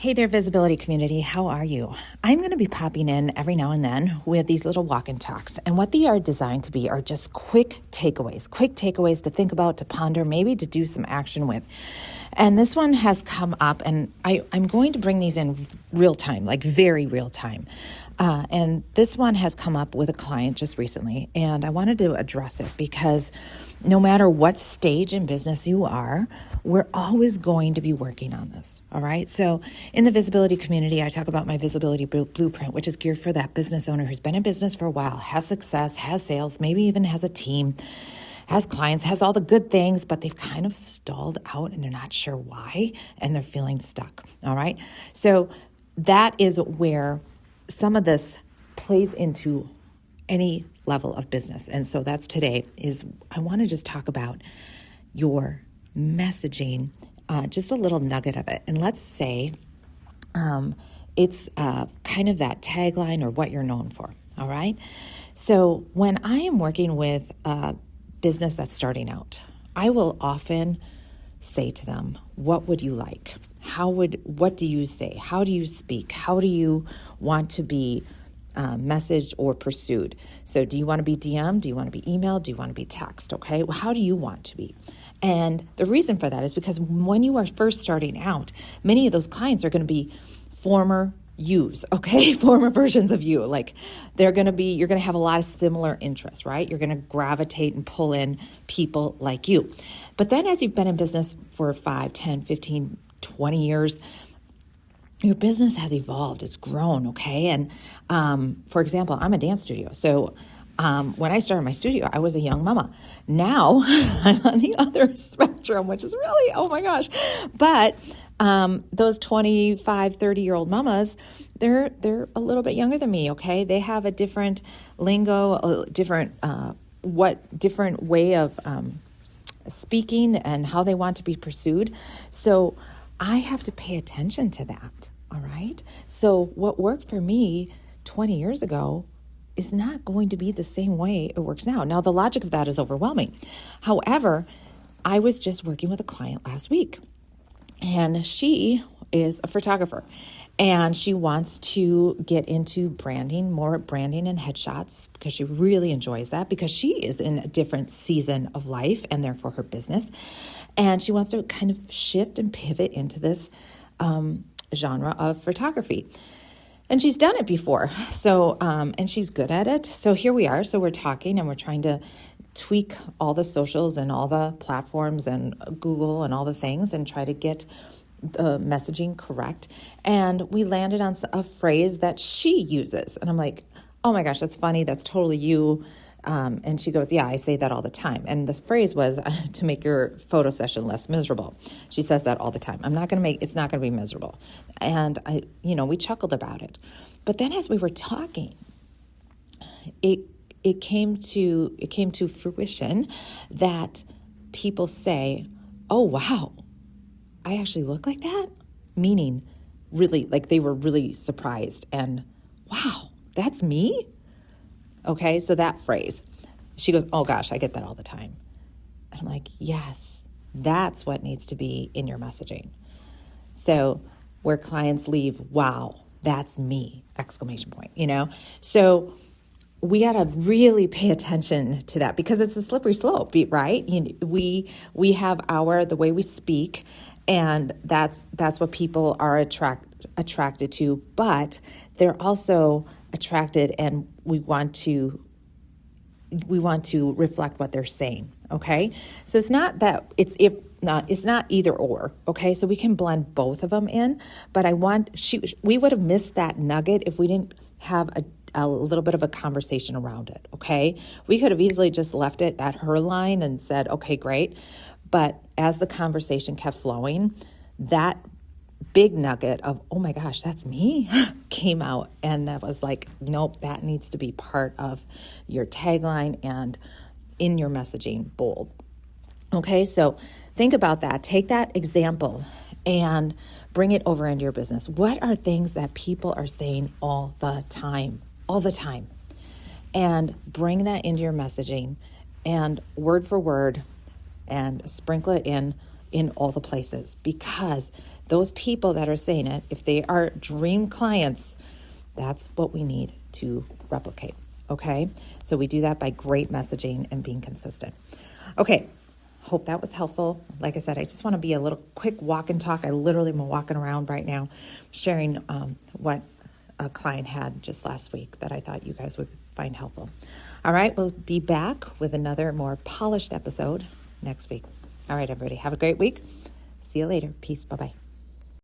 Hey there, visibility community. How are you? I'm going to be popping in every now and then with these little walk and talks. And what they are designed to be are just quick takeaways to think about, to ponder, maybe to do some action with. And this one has come up, and I'm going to bring these in real time, like very real time. And this one has come up with a client just recently, and I wanted to address it because no matter what stage in business you are, we're always going to be working on this, all right? So in the visibility community, I talk about my visibility blueprint, which is geared for that business owner who's been in business for a while, has success, has sales, maybe even has a team, has clients, has all the good things, but they've kind of stalled out and they're not sure why, and they're feeling stuck, all right? So that is where some of this plays into any level of business. And so that's today is I want to just talk about your messaging, just a little nugget of it. And let's say it's kind of that tagline or what you're known for, all right? So when I am working with a business that's starting out, I will often say to them, what would you like? What do you say? How do you speak? How do you want to be messaged or pursued? So do you want to be DM? Do you want to be emailed? Do you want to be text? Okay. Well, how do you want to be? And the reason for that is because when you are first starting out, many of those clients are going to be former yous, okay? Former versions of you. Like you're going to have a lot of similar interests, right? You're going to gravitate and pull in people like you. But then as you've been in business for 5, 10, 15, 20 years, your business has evolved. It's grown, okay? And for example, I'm a dance studio. So when I started my studio, I was a young mama. Now I'm on the other spectrum, which is really, oh my gosh. But those 25, 30-year-old mamas, they're a little bit younger than me, okay? They have a different lingo, a different way of speaking and how they want to be pursued. So I have to pay attention to that, all right? So what worked for me 20 years ago is not going to be the same way it works now. Now, the logic of that is overwhelming. However, I was just working with a client last week, and she is a photographer, and she wants to get into more branding and headshots because she really enjoys that because she is in a different season of life and therefore her business. And she wants to kind of shift and pivot into this genre of photography. And she's done it before. So, and she's good at it. So here we are. So we're talking and we're trying to tweak all the socials and all the platforms and Google and all the things and try to get the messaging correct. And we landed on a phrase that she uses. And I'm like, oh my gosh, that's funny. That's totally you. And she goes, yeah, I say that all the time. And the phrase was to make your photo session less miserable. She says that all the time. It's not going to be miserable. And we chuckled about it. But then as we were talking, it came to fruition that people say, oh, wow, I actually look like that? Meaning really, like they were really surprised and wow, that's me? Okay, so that phrase, she goes, oh gosh, I get that all the time. And I'm like, yes, that's what needs to be in your messaging. So where clients leave, wow, that's me, ! So we got to really pay attention to that because it's a slippery slope, right? We have the way we speak, and that's what people are attracted to, but they're also attracted, and we want to reflect what they're saying. Okay, so it's not that it's not either or. Okay, so we can blend both of them in, but we would have missed that nugget if we didn't have a little bit of a conversation around it. Okay, we could have easily just left it at her line and said, okay, great. But as the conversation kept flowing, that big nugget of, oh my gosh, that's me, came out. And that was like, nope, that needs to be part of your tagline and in your messaging, bold. Okay, so think about that. Take that example and bring it over into your business. What are things that people are saying all the time? And bring that into your messaging and word for word and sprinkle it in all the places, because those people that are saying it, if they are dream clients, that's what we need to replicate. Okay. So we do that by great messaging and being consistent. Okay. Hope that was helpful. Like I said, I just want to be a little quick walk and talk. I literally am walking around right now sharing what a client had just last week that I thought you guys would find helpful. All right, we'll be back with another more polished episode next week. All right, everybody, have a great week. See you later. Peace. Bye-bye.